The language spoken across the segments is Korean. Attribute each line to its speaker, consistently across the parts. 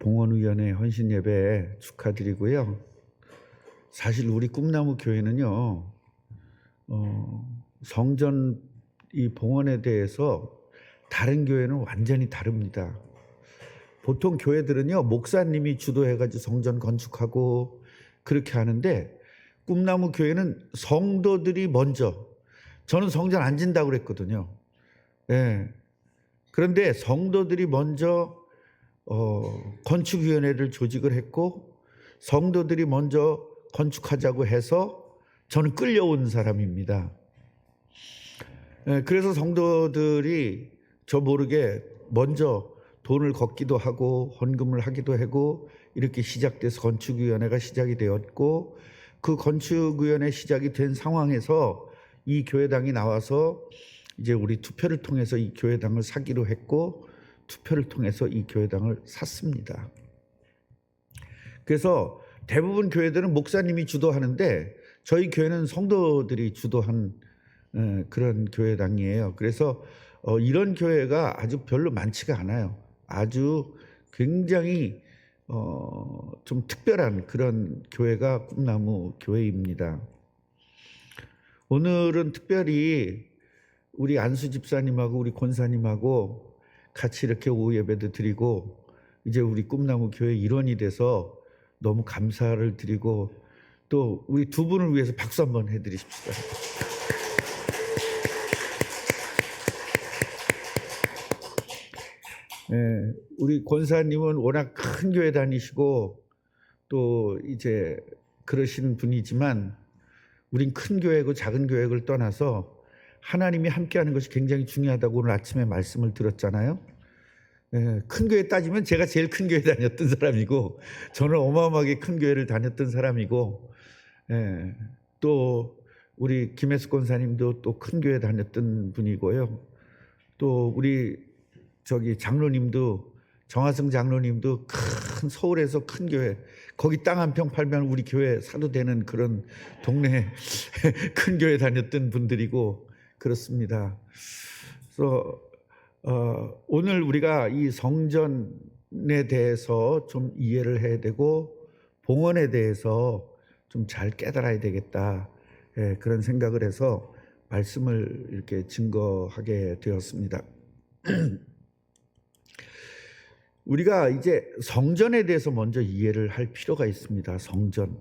Speaker 1: 봉헌위원회 헌신예배 축하드리고요. 사실 우리 꿈나무 교회는요, 성전 이 봉헌에 대해서 다른 교회는 완전히 다릅니다. 보통 교회들은요, 목사님이 주도해가지고 성전 건축하고 그렇게 하는데, 꿈나무 교회는 성도들이 먼저, 저는 성전 안 진다고 그랬거든요. 네. 그런데 성도들이 먼저 건축위원회를 조직을 했고, 성도들이 먼저 건축하자고 해서 저는 끌려온 사람입니다. 그래서 성도들이 저 모르게 먼저 돈을 걷기도 하고 헌금을 하기도 하고 이렇게 시작돼서 건축위원회가 시작이 되었고, 그 건축위원회 시작이 된 상황에서 이 교회당이 나와서 이제 우리 투표를 통해서 이 교회당을 사기로 했고, 투표를 통해서 이 교회당을 샀습니다. 그래서 대부분 교회들은 목사님이 주도하는데 저희 교회는 성도들이 주도한 그런 교회당이에요. 그래서 이런 교회가 아주 별로 많지가 않아요. 아주 굉장히 좀 특별한 그런 교회가 꿈나무 교회입니다. 오늘은 특별히 우리 안수 집사님하고 우리 권사님하고 같이 이렇게 오후 예배도 드리고, 이제 우리 꿈나무 교회 일원이 돼서 너무 감사를 드리고, 또 우리 두 분을 위해서 박수 한번 해드리십시다. 네, 우리 권사님은 워낙 큰 교회 다니시고 또 이제 그러시는 분이지만, 우린 큰 교회고 작은 교회를 떠나서 하나님이 함께하는 것이 굉장히 중요하다고 오늘 아침에 말씀을 들었잖아요. 큰 교회 따지면 제가 제일 큰 교회 다녔던 사람이고, 저는 어마어마하게 큰 교회를 다녔던 사람이고, 또 우리 김혜숙 권사님도 또 큰 교회 다녔던 분이고요. 또 우리 장로님도, 정하승 장로님도 큰 서울에서 큰 교회, 거기 땅 한 평 팔면 우리 교회 사도 되는 그런 동네에 큰 교회 다녔던 분들이고 그렇습니다. 그래서 오늘 우리가 이 성전에 대해서 좀 이해를 해야 되고, 봉헌에 대해서 좀 잘 깨달아야 되겠다, 그런 생각을 해서 말씀을 이렇게 증거하게 되었습니다. 우리가 이제 성전에 대해서 먼저 이해를 할 필요가 있습니다. 성전.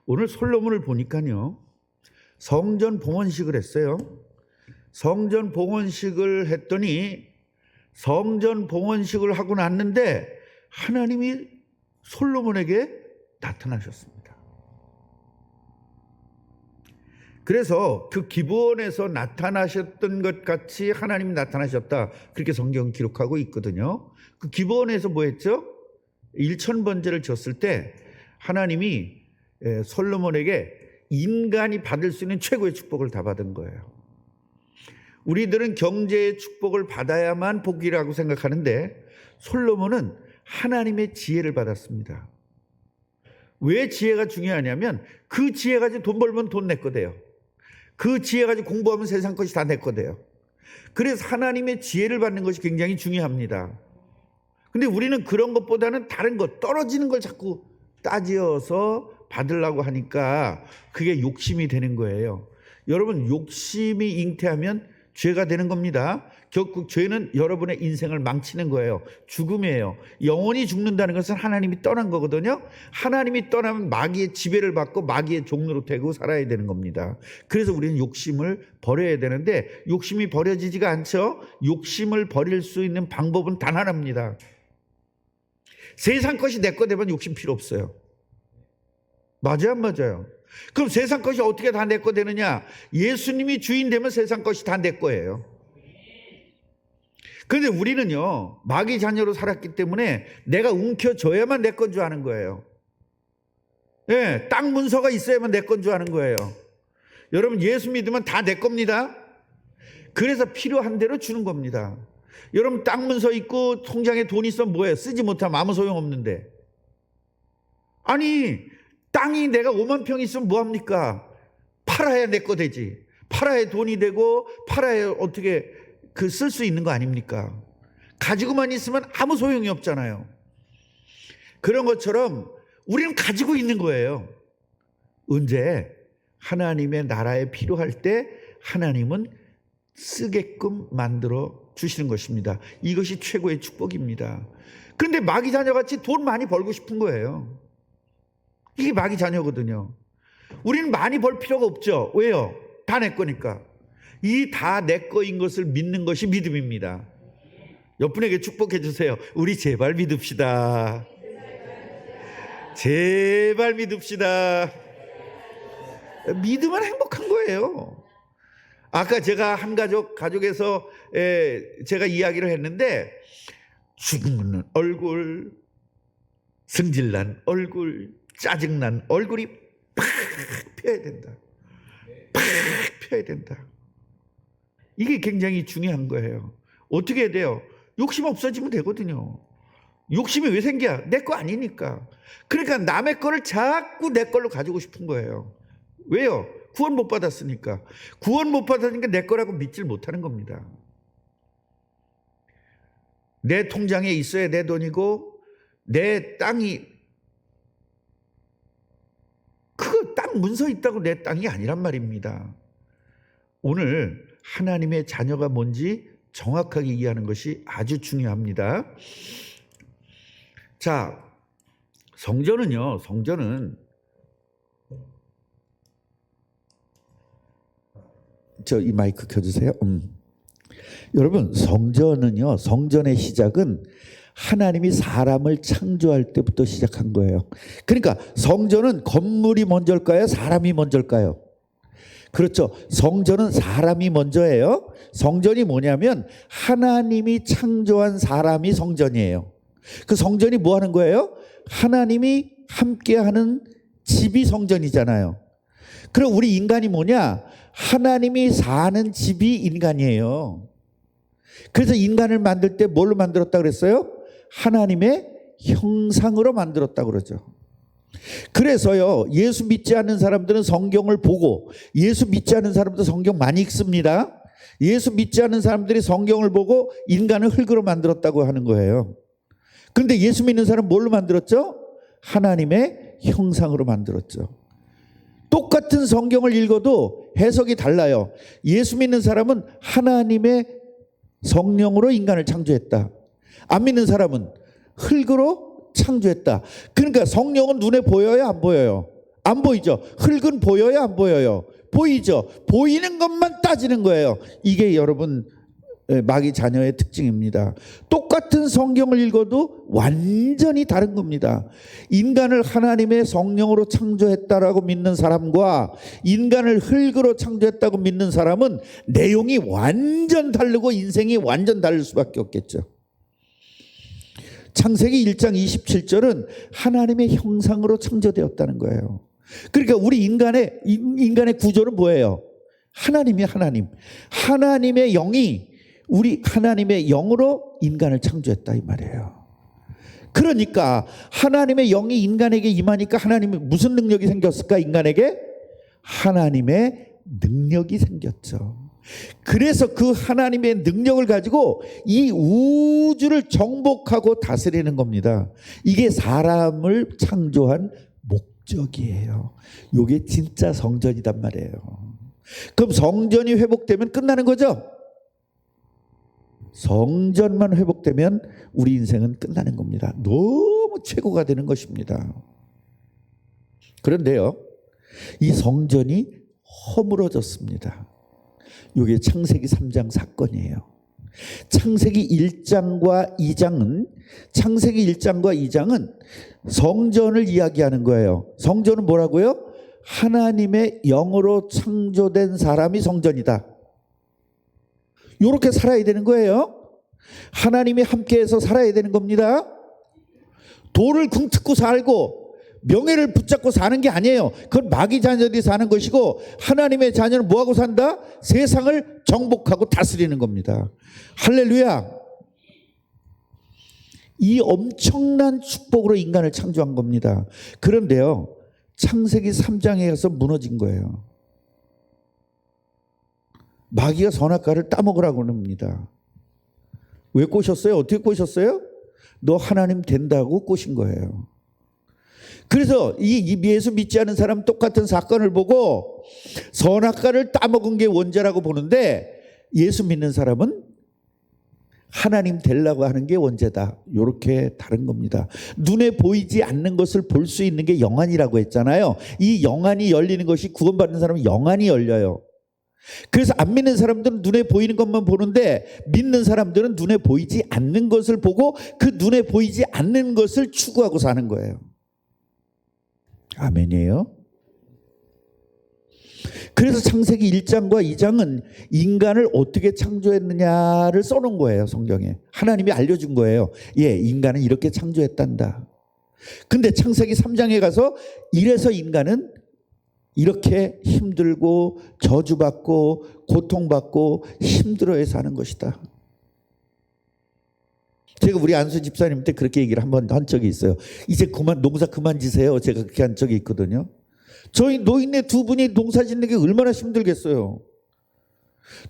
Speaker 1: 오늘 솔로몬을 보니까요, 성전 봉헌식을 했어요. 성전 봉헌식을 했더니, 성전 봉헌식을 하고 났는데 하나님이 솔로몬에게 나타나셨습니다. 그래서 그 기브온에서 나타나셨던 것 같이 하나님이 나타나셨다, 그렇게 성경 기록하고 있거든요. 그 기브온에서 뭐 했죠? 1000번제를 졌을 때 하나님이 솔로몬에게 인간이 받을 수 있는 최고의 축복을 다 받은 거예요. 우리들은 경제의 축복을 받아야만 복이라고 생각하는데, 솔로몬은 하나님의 지혜를 받았습니다. 왜 지혜가 중요하냐면, 그 지혜 가지고 돈 벌면 돈 내 거 돼요. 그 지혜 가지고 공부하면 세상 것이 다 내 거 돼요. 그래서 하나님의 지혜를 받는 것이 굉장히 중요합니다. 근데 우리는 그런 것보다는 다른 것, 떨어지는 걸 자꾸 따지어서 받으려고 하니까 그게 욕심이 되는 거예요. 여러분, 욕심이 잉태하면 죄가 되는 겁니다. 결국 죄는 여러분의 인생을 망치는 거예요. 죽음이에요. 영원히 죽는다는 것은 하나님이 떠난 거거든요. 하나님이 떠나면 마귀의 지배를 받고 마귀의 종로로 되고 살아야 되는 겁니다. 그래서 우리는 욕심을 버려야 되는데, 욕심이 버려지지가 않죠. 욕심을 버릴 수 있는 방법은 단 하나입니다. 세상 것이 내 거 되면 욕심 필요 없어요. 맞아요, 안 맞아요? 그럼 세상 것이 어떻게 다 내 거 되느냐? 예수님이 주인 되면 세상 것이 다 내 거예요. 그런데 우리는요, 마귀 자녀로 살았기 때문에 내가 움켜줘야만 내 건 줄 아는 거예요. 땅 문서가 있어야만 내 건 줄 아는 거예요. 여러분, 예수 믿으면 다 내 겁니다. 그래서 필요한 대로 주는 겁니다. 여러분, 땅 문서 있고 통장에 돈 있으면 뭐예요? 쓰지 못하면 아무 소용없는데. 아니, 땅이 내가 5만 평 있으면 뭐합니까? 팔아야 내 거 되지. 팔아야 돈이 되고, 팔아야 어떻게 쓸 수 있는 거 아닙니까? 가지고만 있으면 아무 소용이 없잖아요. 그런 것처럼 우리는 가지고 있는 거예요. 언제? 하나님의 나라에 필요할 때 하나님은 쓰게끔 만들어 주시는 것입니다. 이것이 최고의 축복입니다. 그런데 마귀 자녀같이 돈 많이 벌고 싶은 거예요. 이게 마귀 자녀거든요. 우리는 많이 벌 필요가 없죠. 왜요? 다 내 거니까. 이 다 내 거인 것을 믿는 것이 믿음입니다. 옆분에게 축복해 주세요. 우리 제발 믿읍시다. 제발 믿읍시다. 믿으면 행복한 거예요. 아까 제가 한 가족에서 제가 이야기를 했는데, 죽는 얼굴, 승질난 얼굴, 짜증난 얼굴이 팍 펴야 된다. 팍 펴야 된다. 이게 굉장히 중요한 거예요. 어떻게 해야 돼요? 욕심 없어지면 되거든요. 욕심이 왜 생겨? 내 거 아니니까. 그러니까 남의 거를 자꾸 내 걸로 가지고 싶은 거예요. 왜요? 구원 못 받았으니까. 구원 못 받았으니까 내 거라고 믿질 못하는 겁니다. 내 통장에 있어야 내 돈이고, 내 땅이, 그거 땅 문서 있다고 내 땅이 아니란 말입니다. 오늘 하나님의 자녀가 뭔지 정확하게 이해하는 것이 아주 중요합니다. 자, 성전은요, 성전은 이 마이크 켜주세요. 여러분, 성전은요, 성전의 시작은 하나님이 사람을 창조할 때부터 시작한 거예요. 그러니까 성전은 건물이 먼저일까요? 사람이 먼저일까요? 그렇죠. 성전은 사람이 먼저예요. 성전이 뭐냐면 하나님이 창조한 사람이 성전이에요. 그 성전이 뭐 하는 거예요? 하나님이 함께하는 집이 성전이잖아요. 그럼 우리 인간이 뭐냐? 하나님이 사는 집이 인간이에요. 그래서 인간을 만들 때 뭘로 만들었다 그랬어요? 하나님의 형상으로 만들었다 그러죠. 그래서요, 예수 믿지 않는 사람들은 성경을 보고, 예수 믿지 않는 사람도 성경 많이 읽습니다. 예수 믿지 않는 사람들이 성경을 보고 인간을 흙으로 만들었다고 하는 거예요. 그런데 예수 믿는 사람은 뭘로 만들었죠? 하나님의 형상으로 만들었죠. 똑같은 성경을 읽어도 해석이 달라요. 예수 믿는 사람은 하나님의 성령으로 인간을 창조했다. 안 믿는 사람은 흙으로 창조했다. 그러니까 성령은 눈에 보여요, 안 보여요? 안 보이죠. 흙은 보여요, 안 보여요? 보이죠. 보이는 것만 따지는 거예요. 이게 여러분 마귀 자녀의 특징입니다. 똑같은 성경을 읽어도 완전히 다른 겁니다. 인간을 하나님의 성령으로 창조했다라고 믿는 사람과 인간을 흙으로 창조했다고 믿는 사람은 내용이 완전 다르고 인생이 완전 다를 수밖에 없겠죠. 창세기 1장 27절은 하나님의 형상으로 창조되었다는 거예요. 그러니까 우리 인간의 구조는 뭐예요? 하나님이 하나님. 하나님의 영이 우리 하나님의 영으로 인간을 창조했다 이 말이에요. 그러니까 하나님의 영이 인간에게 임하니까 하나님의 무슨 능력이 생겼을까? 인간에게 하나님의 능력이 생겼죠. 그래서 그 하나님의 능력을 가지고 이 우주를 정복하고 다스리는 겁니다. 이게 사람을 창조한 목적이에요. 이게 진짜 성전이단 말이에요. 그럼 성전이 회복되면 끝나는 거죠? 성전만 회복되면 우리 인생은 끝나는 겁니다. 너무 최고가 되는 것입니다. 그런데요, 이 성전이 허물어졌습니다. 이게 창세기 3장 사건이에요. 창세기 1장과 2장은 성전을 이야기하는 거예요. 성전은 뭐라고요? 하나님의 영으로 창조된 사람이 성전이다. 이렇게 살아야 되는 거예요. 하나님이 함께해서 살아야 되는 겁니다. 돌을 궁특고 살고 명예를 붙잡고 사는 게 아니에요. 그건 마귀 자녀들이 사는 것이고, 하나님의 자녀는 뭐하고 산다? 세상을 정복하고 다스리는 겁니다. 할렐루야. 이 엄청난 축복으로 인간을 창조한 겁니다. 그런데요, 창세기 3장에 가서 무너진 거예요. 마귀가 선악과를 따먹으라고 합니다. 왜 꼬셨어요? 어떻게 꼬셨어요? 너 하나님 된다고 꼬신 거예요. 그래서 이 예수 믿지 않은 사람 똑같은 사건을 보고 선악과를 따먹은 게 원죄라고 보는데, 예수 믿는 사람은 하나님 되려고 하는 게 원죄다. 이렇게 다른 겁니다. 눈에 보이지 않는 것을 볼 수 있는 게 영안이라고 했잖아요. 이 영안이 열리는 것이, 구원받는 사람은 영안이 열려요. 그래서 안 믿는 사람들은 눈에 보이는 것만 보는데, 믿는 사람들은 눈에 보이지 않는 것을 보고 그 눈에 보이지 않는 것을 추구하고 사는 거예요. 아멘이에요. 그래서 창세기 1장과 2장은 인간을 어떻게 창조했느냐를 써놓은 거예요. 성경에 하나님이 알려준 거예요. 예, 인간은 이렇게 창조했단다. 근데 창세기 3장에 가서 이래서 인간은 이렇게 힘들고 저주받고 고통받고 힘들어해서 하는 것이다. 제가 우리 안수 집사님 때 그렇게 얘기를 한 적이 있어요. 이제 그만, 농사 그만 지세요. 제가 그렇게 한 적이 있거든요. 저희 노인네 두 분이 농사 짓는 게 얼마나 힘들겠어요.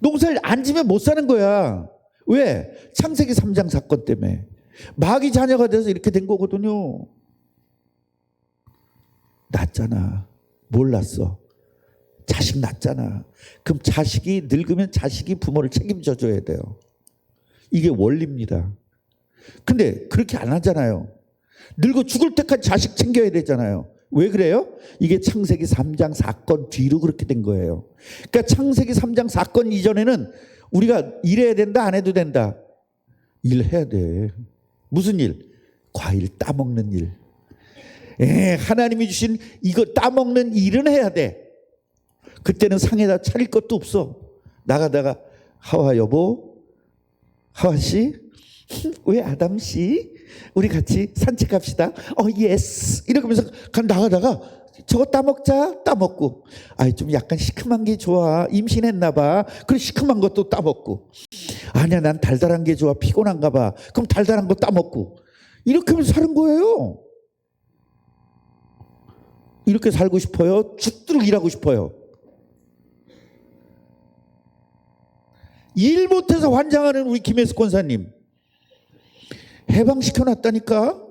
Speaker 1: 농사를 안 지면 못 사는 거야. 왜? 창세기 3장 사건 때문에. 마귀 자녀가 돼서 이렇게 된 거거든요. 낳잖아. 몰랐어. 자식 낳잖아. 그럼 자식이 늙으면 자식이 부모를 책임져 줘야 돼요. 이게 원리입니다. 근데 그렇게 안 하잖아요. 늙어 죽을 때까지 자식 챙겨야 되잖아요. 왜 그래요? 이게 창세기 3장 사건 뒤로 그렇게 된 거예요. 그러니까 창세기 3장 사건 이전에는 우리가 일해야 된다, 안 해도 된다? 일해야 돼. 무슨 일? 과일 따먹는 일. 하나님이 주신 이거 따먹는 일은 해야 돼. 그때는 상에다 차릴 것도 없어. 나가다가 하와 여보, 하와씨, 왜 아담씨? 우리 같이 산책합시다. 예스. 이러면서 나가다가 저거 따먹자. 따먹고. 좀 약간 시큼한 게 좋아. 임신했나 봐. 그래 시큼한 것도 따먹고. 아니야, 난 달달한 게 좋아. 피곤한가 봐. 그럼 달달한 거 따먹고. 이렇게 하면서 사는 거예요. 이렇게 살고 싶어요? 죽도록 일하고 싶어요? 일 못해서 환장하는 우리 김혜수 권사님. 해방시켜놨다니까.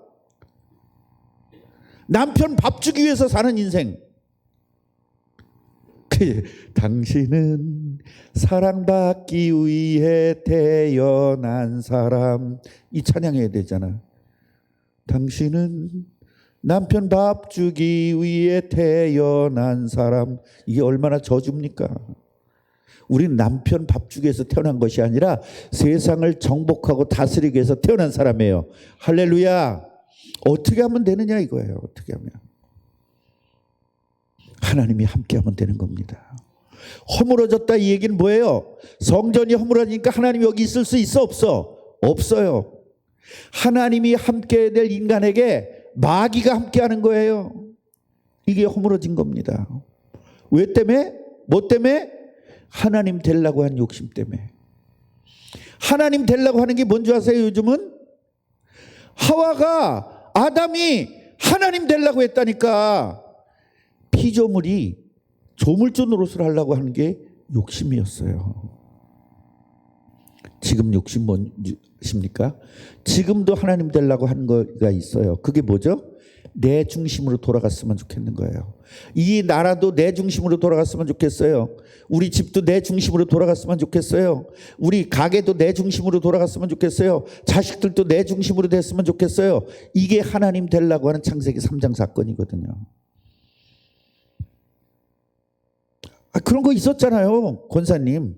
Speaker 1: 남편 밥 주기 위해서 사는 인생. 당신은 사랑받기 위해 태어난 사람. 이 찬양해야 되잖아. 당신은 남편 밥 주기 위해 태어난 사람. 이게 얼마나 저주입니까? 우리는 남편 밥 주기 위해서 태어난 것이 아니라 세상을 정복하고 다스리기 위해서 태어난 사람이에요. 할렐루야. 어떻게 하면 되느냐 이거예요. 어떻게 하면. 하나님이 함께 하면 되는 겁니다. 허물어졌다 이 얘기는 뭐예요? 성전이 허물어지니까 하나님이 여기 있을 수 있어 없어? 없어요. 하나님이 함께 될 인간에게 마귀가 함께 하는 거예요. 이게 허물어진 겁니다. 왜 때문에? 뭐 때문에? 하나님 되려고 한 욕심 때문에. 하나님 되려고 하는 게 뭔지 아세요? 요즘은 하와가 아담이 하나님 되려고 했다니까. 피조물이 조물주 노릇을 하려고 하는 게 욕심이었어요. 지금 욕심 무엇입니까? 지금도 하나님 되려고 하는 거가 있어요. 그게 뭐죠? 내 중심으로 돌아갔으면 좋겠는 거예요. 이 나라도 내 중심으로 돌아갔으면 좋겠어요. 우리 집도 내 중심으로 돌아갔으면 좋겠어요. 우리 가게도 내 중심으로 돌아갔으면 좋겠어요. 자식들도 내 중심으로 됐으면 좋겠어요. 이게 하나님 되려고 하는 창세기 3장 사건이거든요. 그런 거 있었잖아요, 권사님.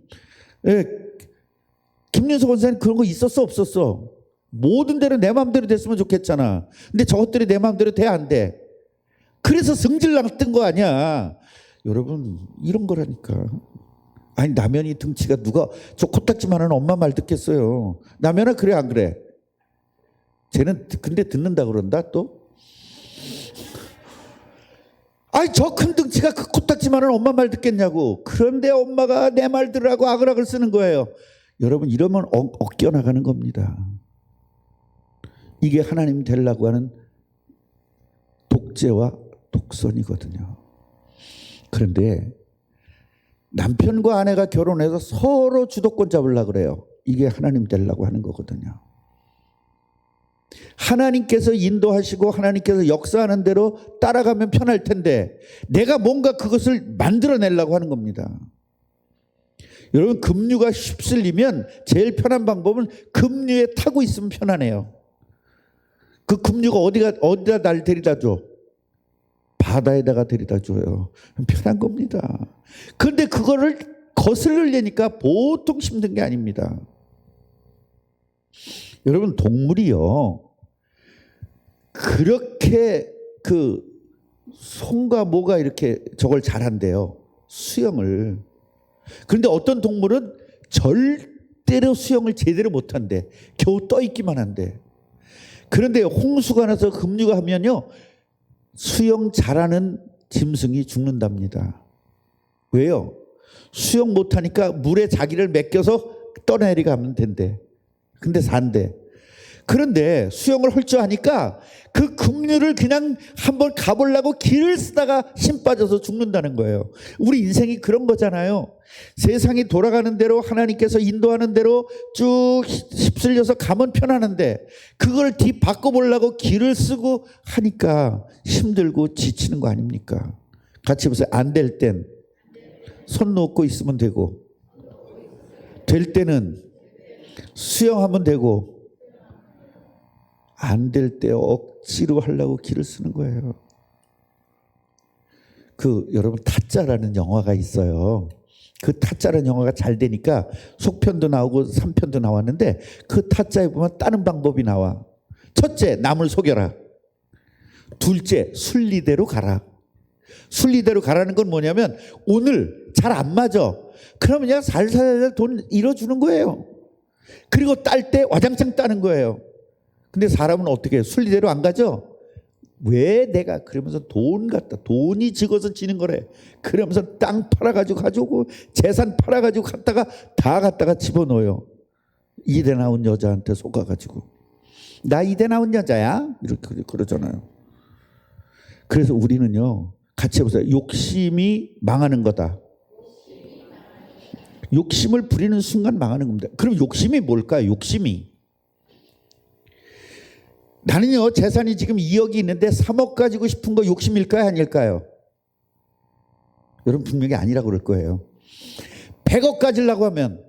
Speaker 1: 김윤석 권사님 그런 거 있었어 없었어? 모든 대로 내 마음대로 됐으면 좋겠잖아. 근데 저것들이 내 마음대로 돼 안 돼? 그래서 성질 났던 거 아니야. 여러분 이런 거라니까. 아니 남편이 등치가 누가 저 코딱지만한 엄마 말 듣겠어요. 남편아 그래 안 그래? 쟤는 근데 듣는다 그런다 또? 아니 저 큰 등치가 그 코딱지만한 엄마 말 듣겠냐고. 그런데 엄마가 내 말 들으라고 악을 쓰는 거예요. 여러분 이러면 엇겨나가는 겁니다. 이게 하나님 되려고 하는 독재와 독선이거든요. 그런데 남편과 아내가 결혼해서 서로 주도권 잡으려고 그래요. 이게 하나님 되려고 하는 거거든요. 하나님께서 인도하시고 하나님께서 역사하는 대로 따라가면 편할 텐데 내가 뭔가 그것을 만들어내려고 하는 겁니다. 여러분, 급류가 휩쓸리면 제일 편한 방법은 급류에 타고 있으면 편하네요. 그 급류가 어디다 날 데려다 줘? 바다에다가 데려다 줘요. 편한 겁니다. 그런데 그거를 거슬리려니까 보통 힘든 게 아닙니다. 여러분, 동물이요, 그렇게 그 손과 모가 이렇게 저걸 잘한대요, 수영을. 그런데 어떤 동물은 절대로 수영을 제대로 못한대. 겨우 떠있기만 한대. 그런데 홍수가 나서 급류가 하면요, 수영 잘하는 짐승이 죽는답니다. 왜요? 수영 못하니까 물에 자기를 맡겨서 떠내려가면 된대. 근데 산대. 그런데 수영을 할 줄 아니까 그 급류를 그냥 한번 가보려고 길을 쓰다가 힘 빠져서 죽는다는 거예요. 우리 인생이 그런 거잖아요. 세상이 돌아가는 대로 하나님께서 인도하는 대로 쭉 휩쓸려서 가면 편안한데 그걸 뒤 바꿔보려고 길을 쓰고 하니까 힘들고 지치는 거 아닙니까? 같이 보세요. 안 될 땐 손 놓고 있으면 되고, 될 때는 수영하면 되고, 안 될 때 억지로 하려고 길을 쓰는 거예요. 여러분, 타짜라는 영화가 있어요. 그 타짜라는 영화가 잘 되니까 속편도 나오고 3편도 나왔는데 그 타짜에 보면 다른 방법이 나와. 첫째, 남을 속여라. 둘째, 순리대로 가라. 순리대로 가라는 건 뭐냐면 오늘 잘 안 맞아. 그러면 그냥 살살 돈 잃어주는 거예요. 그리고 딸 때 와장창 따는 거예요. 근데 사람은 어떻게 해요? 순리대로 안 가죠? 왜 내가 그러면서 돈이 적어서 지는 거래. 그러면서 땅 팔아가지고 가지고 재산 팔아가지고 갖다가 집어넣어요. 이대 나온 여자한테 속아가지고 나 이대 나온 여자야? 이렇게 그러잖아요. 그래서 우리는요, 같이 해보세요. 욕심이 망하는 거다. 욕심을 부리는 순간 망하는 겁니다. 그럼 욕심이 뭘까요? 욕심이. 나는요, 재산이 지금 2억이 있는데 3억 가지고 싶은 거 욕심일까요? 아닐까요? 여러분, 분명히 아니라고 그럴 거예요. 100억 가지려고 하면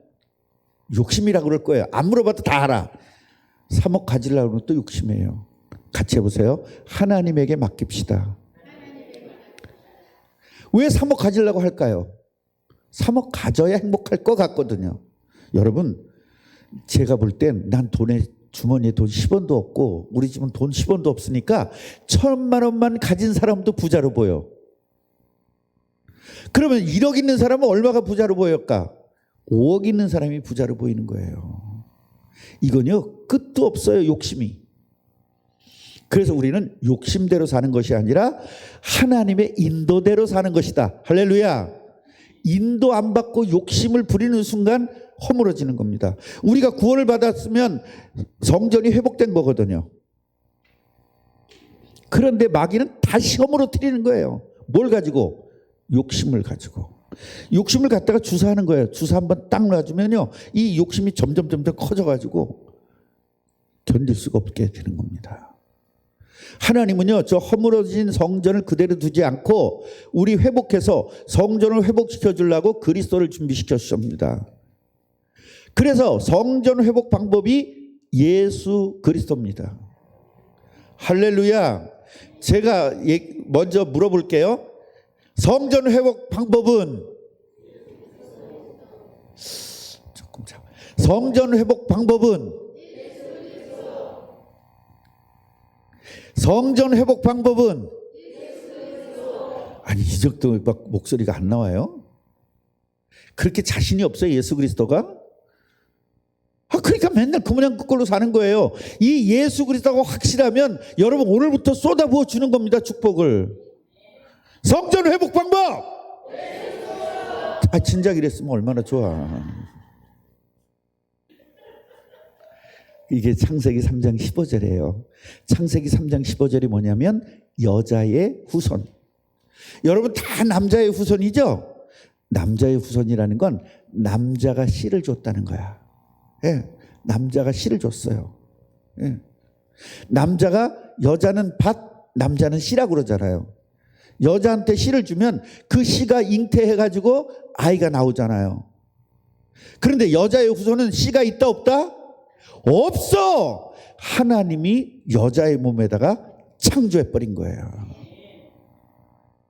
Speaker 1: 욕심이라고 그럴 거예요. 안 물어봐도 다 알아. 3억 가지려고 하면 또 욕심이에요. 같이 해보세요. 하나님에게 맡깁시다. 왜 3억 가지려고 할까요? 3억 가져야 행복할 것 같거든요. 여러분, 제가 볼 땐 난 주머니에 돈 10원도 없고 우리 집은 돈 10원도 없으니까 1,000만 원만 가진 사람도 부자로 보여. 그러면 1억 있는 사람은 얼마가 부자로 보일까? 5억 있는 사람이 부자로 보이는 거예요. 이건요, 끝도 없어요, 욕심이. 그래서 우리는 욕심대로 사는 것이 아니라 하나님의 인도대로 사는 것이다. 할렐루야. 인도 안 받고 욕심을 부리는 순간 허물어지는 겁니다. 우리가 구원을 받았으면 성전이 회복된 거거든요. 그런데 마귀는 다시 허물어뜨리는 거예요. 뭘 가지고? 욕심을 가지고. 욕심을 갖다가 주사하는 거예요. 주사 한번 딱 놔주면요, 이 욕심이 점점 커져가지고 견딜 수가 없게 되는 겁니다. 하나님은요, 저 허물어진 성전을 그대로 두지 않고 우리 회복해서 성전을 회복시켜 주려고 그리스도를 준비시켜 주십니다. 그래서 성전 회복 방법이 예수 그리스도입니다. 할렐루야. 제가 먼저 물어볼게요. 성전 회복 방법은 성전 회복 방법은 성전 회복 방법은 아니, 이 정도 막 목소리가 안 나와요? 그렇게 자신이 없어요, 예수 그리스도가? 그러니까 맨날 그 모양 그 꼴로 사는 거예요. 이 예수 그리스도가 확실하면 여러분 오늘부터 쏟아부어 주는 겁니다, 축복을. 성전 회복 방법! 진작 이랬으면 얼마나 좋아. 이게 창세기 3장 15절이에요. 창세기 3장 15절이 뭐냐면 여자의 후손. 여러분 다 남자의 후손이죠? 남자의 후손이라는 건 남자가 씨를 줬다는 거야. 예, 남자가 씨를 줬어요. 예. 여자는 밭, 남자는 씨라고 그러잖아요. 여자한테 씨를 주면 그 씨가 잉태해가지고 아이가 나오잖아요. 그런데 여자의 후손은 씨가 있다 없다? 없어. 하나님이 여자의 몸에다가 창조해버린 거예요.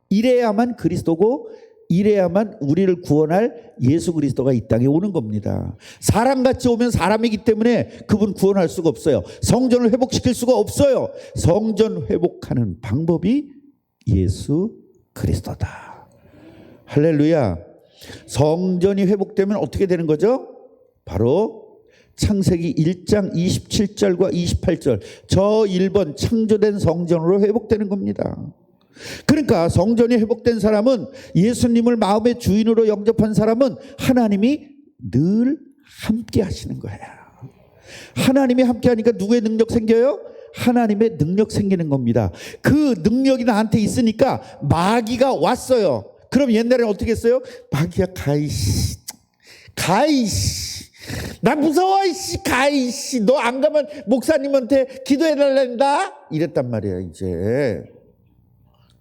Speaker 1: 이래야만 그리스도고, 이래야만 우리를 구원할 예수 그리스도가 이 땅에 오는 겁니다. 사람같이 오면 사람이기 때문에 그분 구원할 수가 없어요. 성전을 회복시킬 수가 없어요. 성전 회복하는 방법이 예수 그리스도다. 할렐루야. 성전이 회복되면 어떻게 되는 거죠? 바로 창세기 1장 27절과 28절, 저 1번 창조된 성전으로 회복되는 겁니다. 그러니까 성전이 회복된 사람은, 예수님을 마음의 주인으로 영접한 사람은 하나님이 늘 함께 하시는 거예요. 하나님이 함께 하니까 누구의 능력 생겨요? 하나님의 능력 생기는 겁니다. 그 능력이 나한테 있으니까 마귀가 왔어요. 그럼 옛날에는 어떻게 했어요? 마귀야, 가이씨, 나 무서워, 이씨, 가이씨, 너 안 가면 목사님한테 기도해달란다, 이랬단 말이야 이제.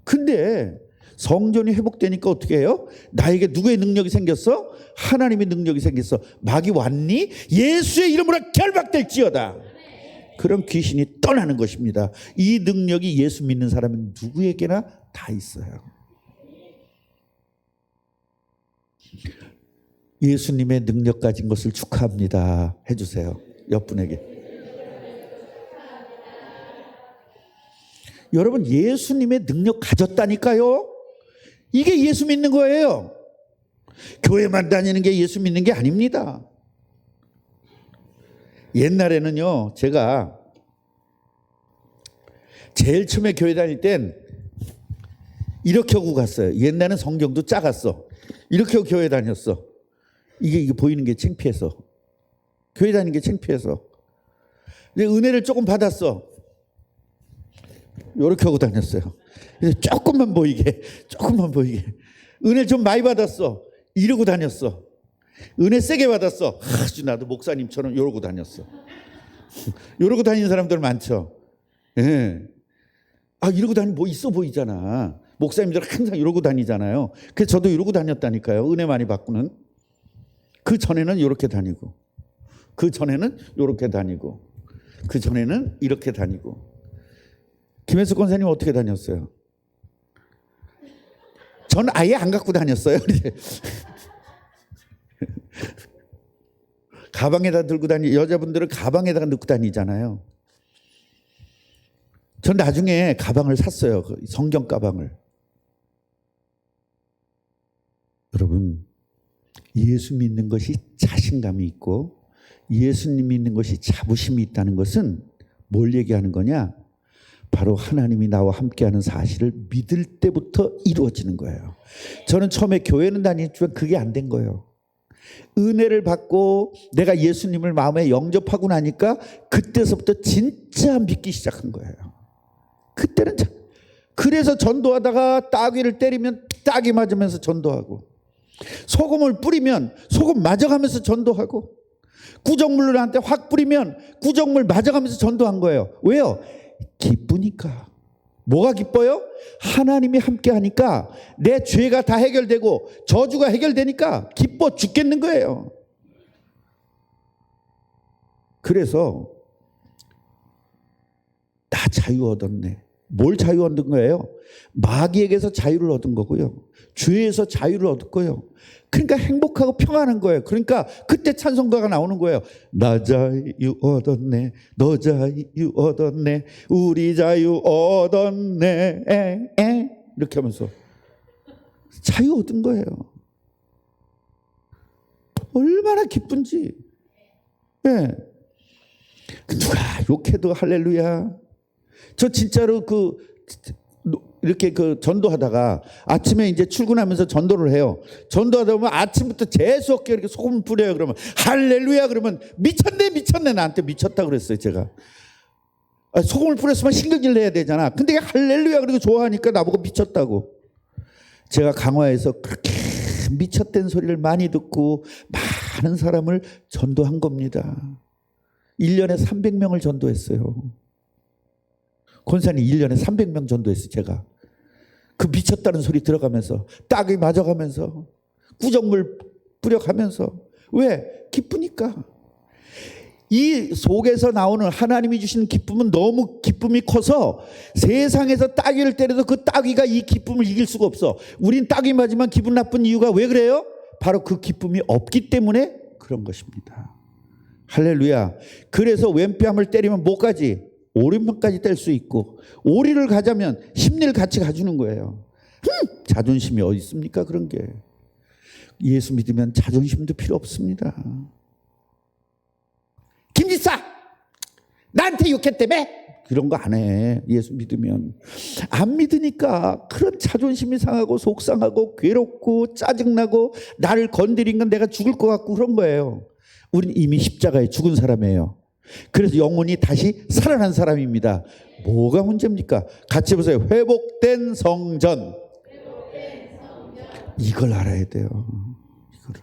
Speaker 1: 근데 성전이 회복되니까 어떻게 해요? 나에게 누구의 능력이 생겼어? 하나님의 능력이 생겼어. 마귀 왔니? 예수의 이름으로 결박될지어다. 그런 귀신이 떠나는 것입니다. 이 능력이 예수 믿는 사람은 누구에게나 다 있어요. 예수님의 능력 가진 것을 축하합니다 해주세요. 옆분에게. 여러분, 예수님의 능력 가졌다니까요. 이게 예수 믿는 거예요. 교회만 다니는 게 예수 믿는 게 아닙니다. 옛날에는요, 제가 제일 처음에 교회 다닐 땐 이렇게 하고 갔어요. 옛날에는 성경도 작았어. 이렇게 하고 교회 다녔어. 이게 보이는 게 창피해서. 교회 다니는 게 창피해서. 근데 은혜를 조금 받았어. 이렇게 하고 다녔어요. 그래서 조금만 보이게. 은혜를 좀 많이 받았어. 이러고 다녔어. 은혜 세게 받았어. 아주 나도 목사님처럼 이러고 다녔어. 이러고 다니는 사람들 많죠. 예. 이러고 다니면 뭐 있어 보이잖아. 목사님들 항상 이러고 다니잖아요. 그래서 저도 이러고 다녔다니까요. 은혜 많이 받고는. 그 전에는 이렇게 다니고, 그 전에는 이렇게 다니고, 그 전에는 이렇게 다니고. 김혜숙 권사님 어떻게 다녔어요? 전 아예 안 갖고 다녔어요. 가방에다 들고 여자분들은 가방에다가 넣고 다니잖아요. 전 나중에 가방을 샀어요. 성경 가방을. 여러분, 예수 믿는 것이 자신감이 있고 예수님 믿는 것이 자부심이 있다는 것은 뭘 얘기하는 거냐? 바로 하나님이 나와 함께하는 사실을 믿을 때부터 이루어지는 거예요. 저는 처음에 교회는 다녔지만 그게 안 된 거예요. 은혜를 받고 내가 예수님을 마음에 영접하고 나니까 그때서부터 진짜 믿기 시작한 거예요. 그때는 그래서 전도하다가 따귀를 때리면 따귀 맞으면서 전도하고, 소금을 뿌리면 소금 맞아가면서 전도하고, 구정물을 나한테 확 뿌리면 구정물 맞아가면서 전도한 거예요. 왜요? 기쁘니까. 뭐가 기뻐요? 하나님이 함께 하니까 내 죄가 다 해결되고 저주가 해결되니까 기뻐 죽겠는 거예요. 그래서 나 자유 얻었네. 뭘 자유 얻은 거예요? 마귀에게서 자유를 얻은 거고요. 죄에서 자유를 얻었고요. 그러니까 행복하고 평안한 거예요. 그러니까 그때 찬송가가 나오는 거예요. 나 자유 얻었네, 너 자유 얻었네, 우리 자유 얻었네, 이렇게 하면서 자유 얻은 거예요. 얼마나 기쁜지. 예. 누가 욕해도 할렐루야. 저 진짜로 이렇게 전도하다가 아침에 이제 출근하면서 전도를 해요. 전도하다 보면 아침부터 재수없게 이렇게 소금 뿌려요. 그러면 할렐루야 그러면 미쳤네 나한테 미쳤다 그랬어요. 제가 소금을 뿌렸으면 신경질 내야 되잖아. 근데 할렐루야 그리고 좋아하니까 나보고 미쳤다고. 제가 강화에서 그렇게 미쳤다는 소리를 많이 듣고 많은 사람을 전도한 겁니다. 1년에 300명을 전도했어요. 권사님 1년에 300명 전도했어요. 제가 그 미쳤다는 소리 들어가면서 딱이 맞아가면서 구정물 뿌려가면서. 왜? 기쁘니까. 이 속에서 나오는 하나님이 주시는 기쁨은 너무 기쁨이 커서 세상에서 따귀를 때려도 그 따귀가 이 기쁨을 이길 수가 없어. 우린 따귀 맞으면 기분 나쁜 이유가 왜 그래요? 바로 그 기쁨이 없기 때문에 그런 것입니다. 할렐루야. 그래서 왼뺨을 때리면 뭐까지? 오른편까지 뗄 수 있고, 오리를 가자면 심리를 같이 가주는 거예요. 자존심이 어디 있습니까? 그런 게. 예수 믿으면 자존심도 필요 없습니다. 김지사 나한테 욕했다며? 그런 거 안 해. 예수 믿으면. 안 믿으니까 그런 자존심이 상하고 속상하고 괴롭고 짜증나고 나를 건드린 건 내가 죽을 것 같고 그런 거예요. 우린 이미 십자가에 죽은 사람이에요. 그래서 영혼이 다시 살아난 사람입니다. 뭐가 문제입니까? 같이 보세요. 회복된 성전. 이걸 알아야 돼요. 이거를.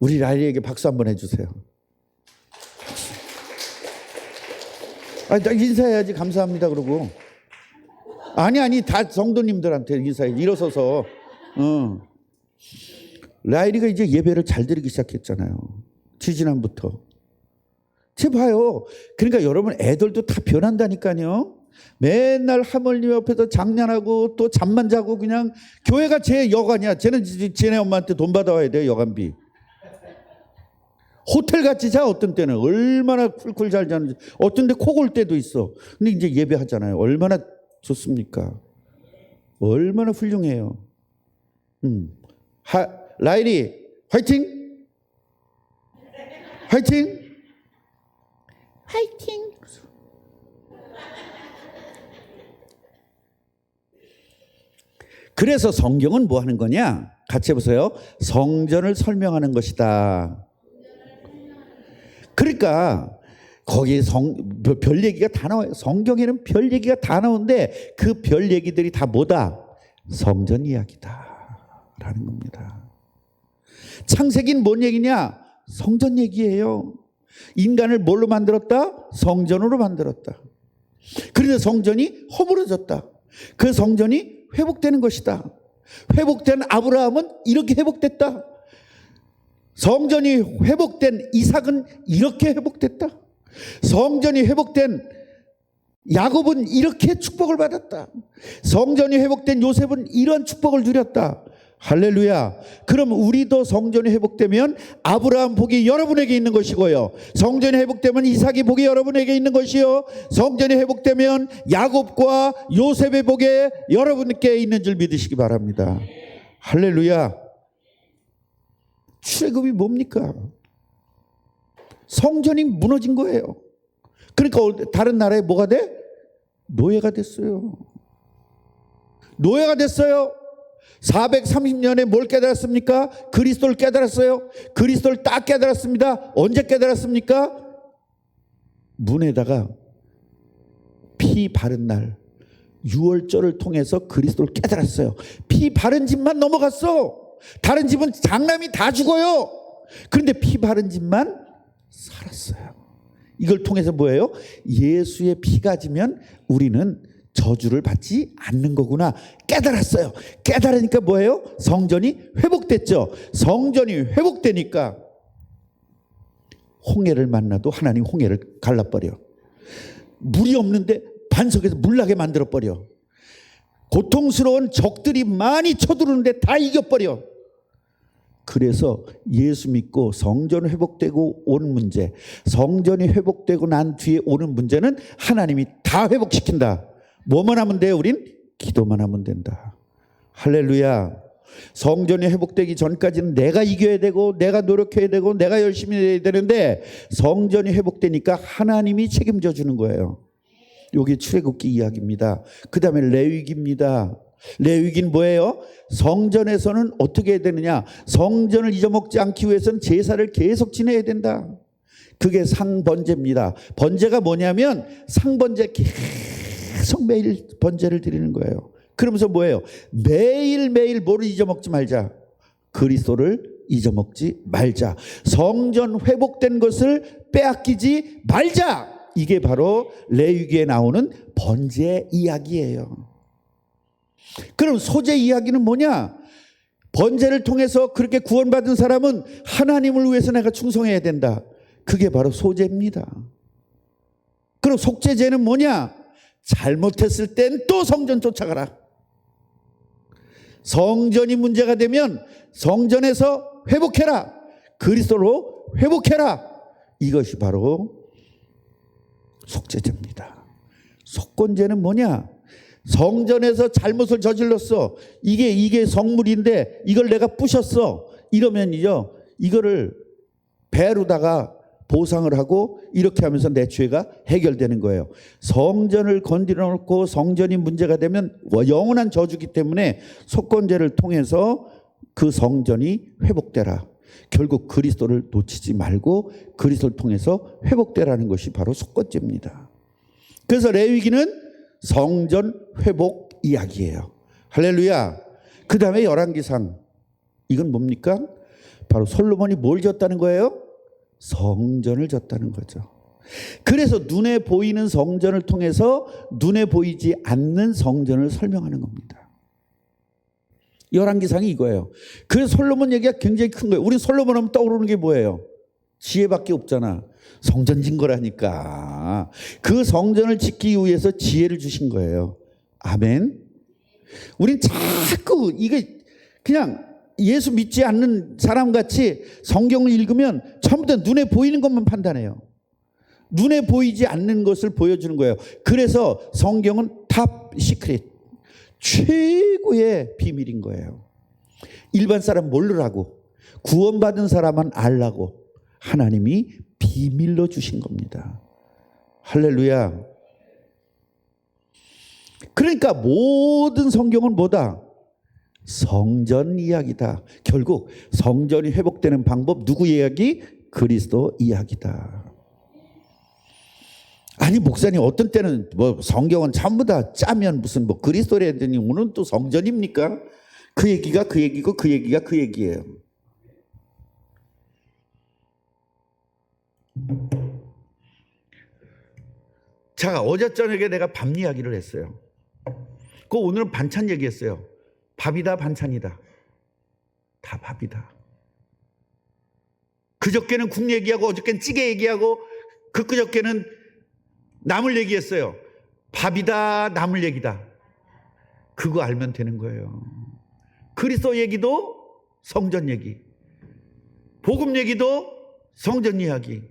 Speaker 1: 우리 라리에게 박수 한번 해주세요. 나 인사해야지. 감사합니다 그러고. 아니 다 성도님들한테 인사해. 일어서서. 라이리가 이제 예배를 잘 드리기 시작했잖아요. 지지난부터. 제 봐요. 그러니까 여러분 애들도 다 변한다니까요. 맨날 하물님 옆에서 장난하고 또 잠만 자고 그냥 교회가 제 여관이야. 쟤는 쟤네 엄마한테 돈 받아와야 돼요. 여관비. 호텔같이 자. 어떤 때는 얼마나 쿨쿨 잘 자는지. 어떤 데 코 골 때도 있어. 근데 이제 예배하잖아요. 얼마나 좋습니까? 얼마나 훌륭해요. 라일이 화이팅! 화이팅! 화이팅! 그래서 성경은 뭐 하는 거냐? 같이 해보세요. 성전을 설명하는 것이다. 그러니까 거기 별 얘기가 다 나와요. 성경에는 별 얘기가 다 나오는데 그 별 얘기들이 다 뭐다? 성전 이야기다 라는 겁니다. 창세기는 뭔 얘기냐? 성전 얘기예요. 인간을 뭘로 만들었다? 성전으로 만들었다. 그런데 성전이 허물어졌다. 그 성전이 회복되는 것이다. 회복된 아브라함은 이렇게 회복됐다. 성전이 회복된 이삭은 이렇게 회복됐다. 성전이 회복된 야곱은 이렇게 축복을 받았다. 성전이 회복된 요셉은 이런 축복을 누렸다. 할렐루야. 그럼 우리도 성전이 회복되면 아브라함 복이 여러분에게 있는 것이고요. 성전이 회복되면 이삭의 복이 여러분에게 있는 것이요. 성전이 회복되면 야곱과 요셉의 복이 여러분께 있는 줄 믿으시기 바랍니다. 할렐루야. 출애굽이 뭡니까? 성전이 무너진 거예요. 그러니까 다른 나라에 뭐가 돼? 노예가 됐어요. 노예가 됐어요. 430년에 뭘 깨달았습니까? 그리스도를 깨달았어요. 그리스도를 딱 깨달았습니다. 언제 깨달았습니까? 문에다가 피 바른 날 유월절을 통해서 그리스도를 깨달았어요. 피 바른 집만 넘어갔어. 다른 집은 장남이 다 죽어요. 그런데 피 바른 집만 살았어요. 이걸 통해서 뭐예요? 예수의 피가 지면 우리는 저주를 받지 않는 거구나 깨달았어요. 깨달으니까 뭐예요? 성전이 회복됐죠. 성전이 회복되니까 홍해를 만나도 하나님 홍해를 갈라버려. 물이 없는데 반석에서 물나게 만들어버려. 고통스러운 적들이 많이 쳐들어오는데 다 이겨버려. 그래서 예수 믿고 성전 회복되고 오는 문제, 성전이 회복되고 난 뒤에 오는 문제는 하나님이 다 회복시킨다. 뭐만 하면 돼요? 우린 기도만 하면 된다. 할렐루야. 성전이 회복되기 전까지는 내가 이겨야 되고 내가 노력해야 되고 내가 열심히 해야 되는데 성전이 회복되니까 하나님이 책임져 주는 거예요. 여기 출애굽기 이야기입니다. 그 다음에 레위기입니다. 레위기는 뭐예요? 성전에서는 어떻게 해야 되느냐? 성전을 잊어먹지 않기 위해서는 제사를 계속 지내야 된다. 그게 상번제입니다. 번제가 뭐냐면 상번제 계속 매일 번제를 드리는 거예요. 그러면서 뭐예요? 매일매일 뭐를 잊어먹지 말자. 그리스도를 잊어먹지 말자. 성전 회복된 것을 빼앗기지 말자. 이게 바로 레위기에 나오는 번제 이야기예요. 그럼 소제 이야기는 뭐냐? 번제를 통해서 그렇게 구원받은 사람은 하나님을 위해서 내가 충성해야 된다. 그게 바로 소제입니다. 그럼 속죄제는 뭐냐? 잘못했을 땐 또 성전 쫓아가라. 성전이 문제가 되면 성전에서 회복해라. 그리스도로 회복해라. 이것이 바로 속죄제입니다. 속건제는 뭐냐? 성전에서 잘못을 저질렀어. 이게 성물인데 이걸 내가 부셨어. 이러면요, 이거를 배로다가 보상을 하고 이렇게 하면서 내 죄가 해결되는 거예요. 성전을 건드려 놓고 성전이 문제가 되면 영원한 저주기 때문에 속건제를 통해서 그 성전이 회복되라. 결국 그리스도를 놓치지 말고 그리스도를 통해서 회복되라는 것이 바로 속건제입니다. 그래서 레위기는 성전 회복 이야기예요. 할렐루야. 그 다음에 열왕기상. 이건 뭡니까? 바로 솔로몬이 뭘 졌다는 거예요? 성전을 졌다는 거죠. 그래서 눈에 보이는 성전을 통해서 눈에 보이지 않는 성전을 설명하는 겁니다. 열왕기상이 이거예요. 그래서 솔로몬 얘기가 굉장히 큰 거예요. 우리 솔로몬 하면 떠오르는 게 뭐예요? 지혜밖에 없잖아. 성전 진 거라니까. 그 성전을 짓기 위해서 지혜를 주신 거예요. 아멘. 우린 자꾸 이게 그냥 예수 믿지 않는 사람같이 성경을 읽으면 전부 다 눈에 보이는 것만 판단해요. 눈에 보이지 않는 것을 보여주는 거예요. 그래서 성경은 탑 시크릿, 최고의 비밀인 거예요. 일반 사람 모르라고, 구원받은 사람만 알라고 하나님이 비밀로 주신 겁니다. 할렐루야. 그러니까 모든 성경은 뭐다? 성전 이야기다. 결국 성전이 회복되는 방법 누구 이야기? 그리스도 이야기다. 아니 목사님 어떤 때는 뭐 성경은 전부 다 짜면 무슨 뭐 그리스도래 했더니 오늘은 또 성전입니까? 그 얘기가 그 얘기고 그 얘기가 그 얘기예요. 자, 어제 저녁에 내가 밥 이야기를 했어요. 그 오늘은 반찬 얘기했어요. 밥이다 반찬이다. 다 밥이다. 그저께는 국 얘기하고 어저께는 찌개 얘기하고 그저께는 나물 얘기했어요. 밥이다 나물 얘기다. 그거 알면 되는 거예요. 그리스도 얘기도 성전 얘기, 복음 얘기도 성전 이야기,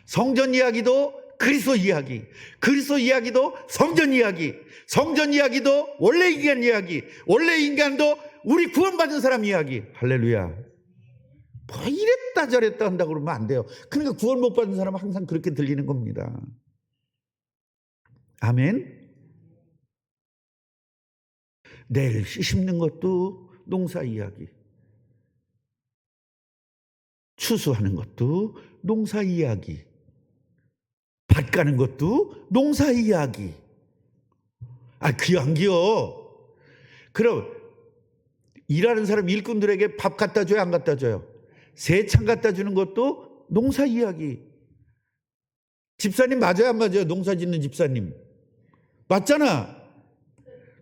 Speaker 1: 성전 이야기도 그리스도 이야기, 그리스도 이야기도 성전 이야기, 성전 이야기도 원래 인간 이야기, 원래 인간도 우리 구원받은 사람 이야기. 할렐루야. 뭐 이랬다 저랬다 한다고 그러면 안 돼요. 그러니까 구원 못 받은 사람은 항상 그렇게 들리는 겁니다. 아멘. 내일 심는 것도 농사 이야기, 추수하는 것도 농사 이야기, 밭 가는 것도 농사 이야기. 아, 귀한기요. 그럼 일하는 사람 일꾼들에게 밥 갖다 줘요, 안 갖다 줘요? 세찬 갖다 주는 것도 농사 이야기. 집사님 맞아요, 안 맞아요? 농사 짓는 집사님 맞잖아.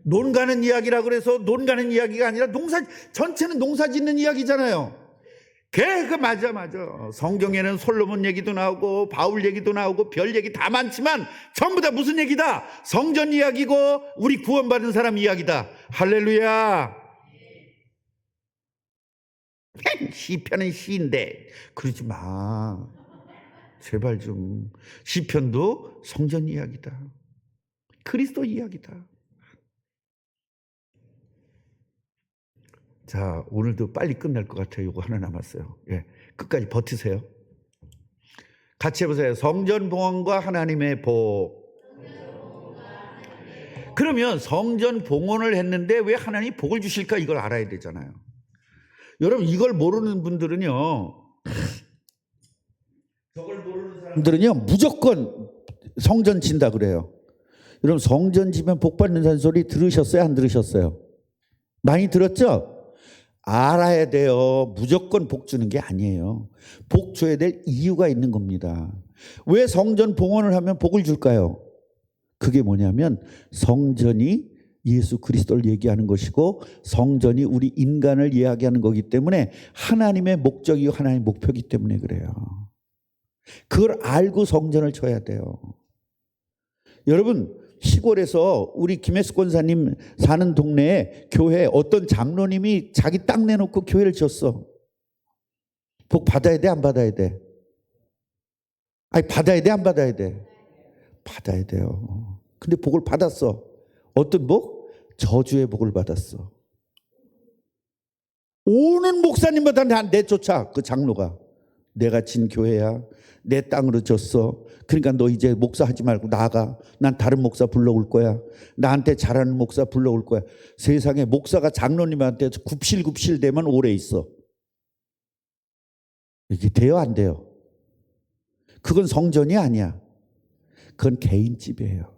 Speaker 1: 논 가는 이야기라 그래서 논 가는 이야기가 아니라 농사 전체는 농사 짓는 이야기잖아요. 그 맞아. 성경에는 솔로몬 얘기도 나오고 바울 얘기도 나오고 별 얘기 다 많지만 전부 다 무슨 얘기다? 성전 이야기고 우리 구원받은 사람 이야기다. 할렐루야. 시편은 시인데 그러지 마. 제발 좀. 시편도 성전 이야기다. 그리스도 이야기다. 자, 오늘도 빨리 끝날 것 같아요. 이거 하나 남았어요. 예, 끝까지 버티세요. 같이 해보세요. 성전 봉헌과 하나님의 복. 그러면 성전 봉헌을 했는데 왜 하나님이 복을 주실까? 이걸 알아야 되잖아요. 여러분 이걸 모르는 분들은요, 저걸 모르는 사람들은요 무조건 성전 진다 그래요. 여러분 성전 지면 복 받는다는 소리 들으셨어요? 안 들으셨어요? 많이 들었죠? 알아야 돼요. 무조건 복 주는 게 아니에요. 복 줘야 될 이유가 있는 겁니다. 왜 성전 봉헌을 하면 복을 줄까요? 그게 뭐냐면 성전이 예수 그리스도를 얘기하는 것이고 성전이 우리 인간을 이야기하는 거기 때문에 하나님의 목적이고 하나님의 목표이기 때문에 그래요. 그걸 알고 성전을 쳐야 돼요. 여러분, 시골에서 우리 김혜수 권사님 사는 동네에 교회에 어떤 장로님이 자기 땅 내놓고 교회를 지었어. 복 받아야 돼, 안 받아야 돼? 아니, 받아야 돼, 안 받아야 돼? 받아야 돼요. 근데 복을 받았어. 어떤 복? 저주의 복을 받았어. 오는 목사님마다 내쫓아. 그 장로가. 내가 진 교회야. 내 땅으로 졌어. 그러니까 너 이제 목사하지 말고 나가. 난 다른 목사 불러올 거야. 나한테 잘하는 목사 불러올 거야. 세상에 목사가 장로님한테 굽실굽실 되면 오래 있어. 이게 돼요, 안 돼요? 그건 성전이 아니야. 그건 개인집이에요.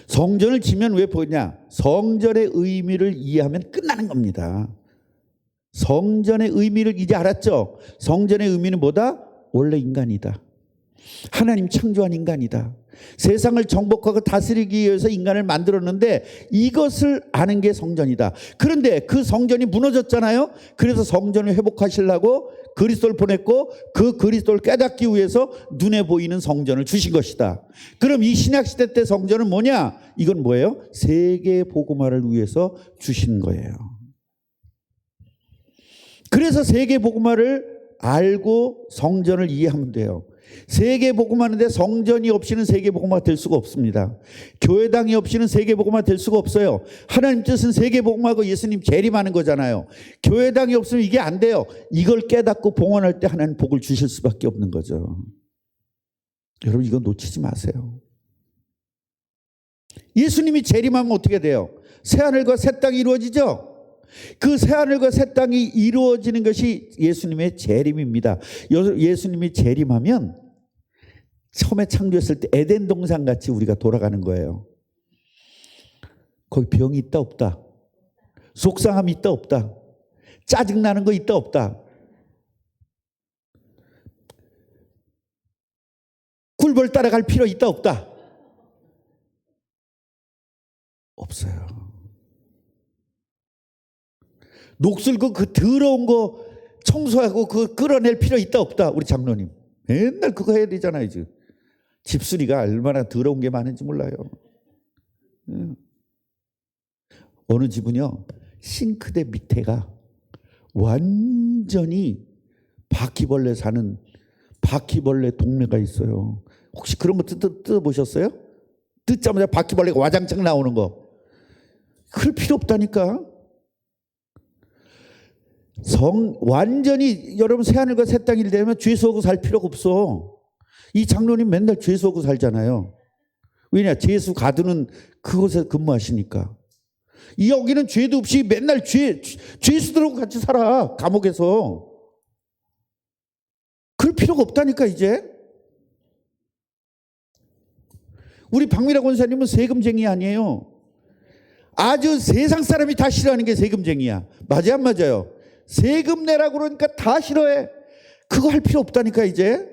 Speaker 1: 성전을 지면 왜 보냐? 성전의 의미를 이해하면 끝나는 겁니다. 성전의 의미를 이제 알았죠? 성전의 의미는 뭐다? 원래 인간이다. 하나님 창조한 인간이다. 세상을 정복하고 다스리기 위해서 인간을 만들었는데 이것을 아는 게 성전이다. 그런데 그 성전이 무너졌잖아요. 그래서 성전을 회복하시려고 그리스도를 보냈고 그 그리스도를 깨닫기 위해서 눈에 보이는 성전을 주신 것이다. 그럼 이 신약시대 때 성전은 뭐냐? 이건 뭐예요? 세계 복음화를 위해서 주신 거예요. 그래서 세계 복음화를 알고 성전을 이해하면 돼요. 세계 복음화하는데 성전이 없이는 세계 복음화가 될 수가 없습니다. 교회당이 없이는 세계 복음화가 될 수가 없어요. 하나님 뜻은 세계 복음화하고 예수님 재림하는 거잖아요. 교회당이 없으면 이게 안 돼요. 이걸 깨닫고 봉헌할 때 하나님 복을 주실 수밖에 없는 거죠. 여러분, 이거 놓치지 마세요. 예수님이 재림하면 어떻게 돼요? 새하늘과 새 땅이 이루어지죠? 그 새하늘과 새 땅이 이루어지는 것이 예수님의 재림입니다. 예수님이 재림하면 처음에 창조했을 때 에덴 동산 같이 우리가 돌아가는 거예요. 거기 병이 있다 없다? 속상함이 있다 없다? 짜증나는 거 있다 없다? 꿀벌 따라갈 필요 있다 없다? 없어요. 녹슬 그 더러운 거 청소하고 그 끌어낼 필요 있다 없다? 우리 장로님 맨날 그거 해야 되잖아요. 지금 집수리가 얼마나 더러운 게 많은지 몰라요. 어느 집은요 싱크대 밑에가 완전히 바퀴벌레 사는 바퀴벌레 동네가 있어요. 혹시 그런 거 뜯어보셨어요? 뜯자마자 바퀴벌레가 와장창 나오는 거. 그럴 필요 없다니까. 완전히 여러분 새하늘과 새 땅이 되면 죄수하고 살 필요가 없어. 이 장로님 맨날 죄수하고 살잖아요. 왜냐? 죄수 가두는 그곳에 근무하시니까. 여기는 죄도 없이 맨날 죄수들하고 같이 살아. 감옥에서. 그럴 필요가 없다니까 이제. 우리 박미라 권사님은 세금쟁이 아니에요. 아주 세상 사람이 다 싫어하는 게 세금쟁이야. 맞아요, 안 맞아요? 세금 내라고 그러니까 다 싫어해. 그거 할 필요 없다니까 이제.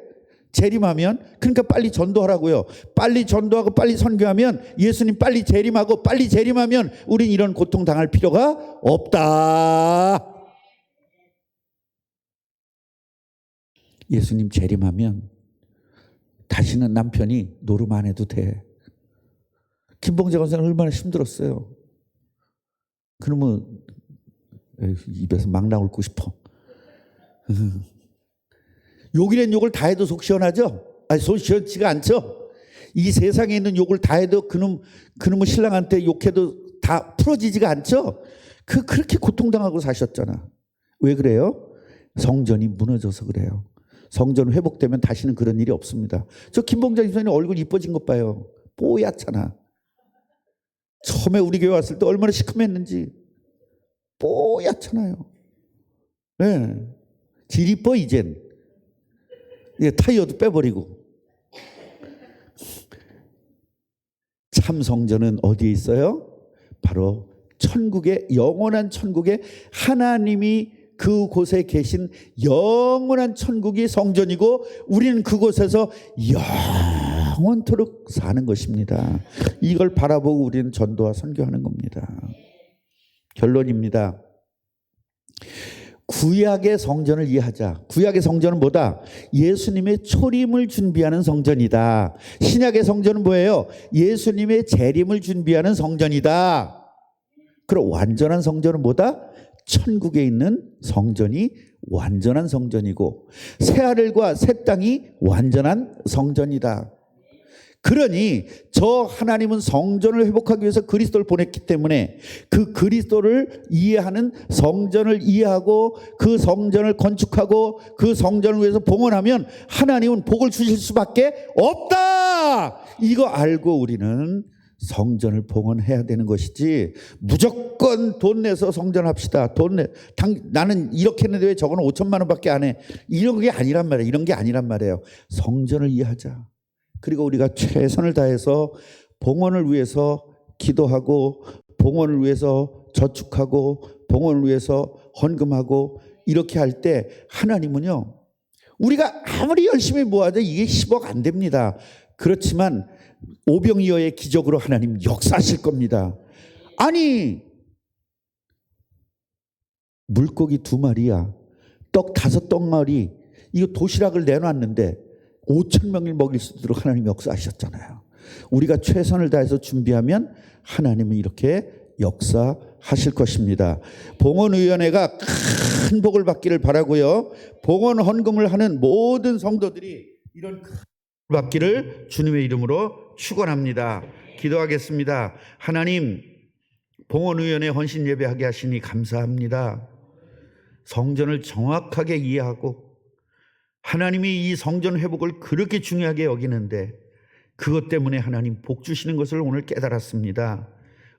Speaker 1: 재림하면. 그러니까 빨리 전도하라고요. 빨리 전도하고 빨리 선교하면 예수님 빨리 재림하고 빨리 재림하면 우린 이런 고통 당할 필요가 없다. 예수님 재림하면 다시는 남편이 노름 안 해도 돼. 김봉재 권사는 얼마나 힘들었어요. 그러면 입에서 막 나올고 싶어. 욕이란 욕을 다 해도 속 시원하죠? 아니, 속 시원치가 않죠? 이 세상에 있는 욕을 다 해도 그놈의 신랑한테 욕해도 다 풀어지지가 않죠? 그렇게 고통당하고 사셨잖아. 왜 그래요? 성전이 무너져서 그래요. 성전 회복되면 다시는 그런 일이 없습니다. 저 김봉자 집사님 얼굴 이뻐진 것 봐요. 뽀얗잖아. 처음에 우리 교회 왔을 때 얼마나 시큼했는지. 뽀얗잖아요. 네. 질 이뻐 이젠. 타이어도 빼버리고. 참 성전은 어디에 있어요? 바로 천국에, 영원한 천국에 하나님이 그곳에 계신 영원한 천국이 성전이고 우리는 그곳에서 영원토록 사는 것입니다. 이걸 바라보고 우리는 전도와 선교하는 겁니다. 결론입니다. 구약의 성전을 이해하자. 구약의 성전은 뭐다? 예수님의 초림을 준비하는 성전이다. 신약의 성전은 뭐예요? 예수님의 재림을 준비하는 성전이다. 그럼 완전한 성전은 뭐다? 천국에 있는 성전이 완전한 성전이고 새하늘과 새 땅이 완전한 성전이다. 그러니 저 하나님은 성전을 회복하기 위해서 그리스도를 보냈기 때문에 그 그리스도를 이해하는 성전을 이해하고 그 성전을 건축하고 그 성전을 위해서 봉헌하면 하나님은 복을 주실 수밖에 없다. 이거 알고 우리는 성전을 봉헌해야 되는 것이지 무조건 돈 내서 성전합시다. 나는 이렇게 했는데 왜 저거는 5천만 원밖에 안 해. 이런 게 아니란 말이에요. 이런 게 아니란 말이에요. 성전을 이해하자. 그리고 우리가 최선을 다해서 봉헌을 위해서 기도하고 봉헌을 위해서 저축하고 봉헌을 위해서 헌금하고 이렇게 할 때 하나님은요, 우리가 아무리 열심히 모아도 이게 10억 안 됩니다. 그렇지만 오병이어의 기적으로 하나님 역사하실 겁니다. 아니, 물고기 2마리야, 떡 5덩어리, 이거 도시락을 내놨는데 5,000명을 먹일 수 있도록 하나님이 역사하셨잖아요. 우리가 최선을 다해서 준비하면 하나님은 이렇게 역사하실 것입니다. 봉헌위원회가 큰 복을 받기를 바라고요. 봉헌 헌금을 하는 모든 성도들이 이런 큰 복을 받기를 주님의 이름으로 축원합니다. 기도하겠습니다. 하나님, 봉헌위원회 헌신 예배하게 하시니 감사합니다. 성전을 정확하게 이해하고 하나님이 이 성전 회복을 그렇게 중요하게 여기는데 그것 때문에 하나님 복 주시는 것을 오늘 깨달았습니다.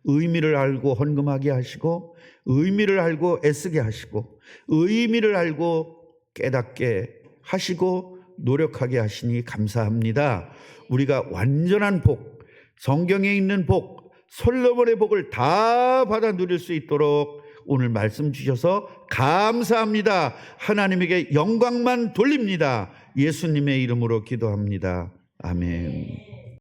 Speaker 1: 의미를 알고 헌금하게 하시고 의미를 알고 애쓰게 하시고 의미를 알고 깨닫게 하시고 노력하게 하시니 감사합니다. 우리가 완전한 복, 성경에 있는 복, 솔로몬의 복을 다 받아 누릴 수 있도록 오늘 말씀 주셔서 감사합니다. 하나님에게 영광만 돌립니다. 예수님의 이름으로 기도합니다. 아멘.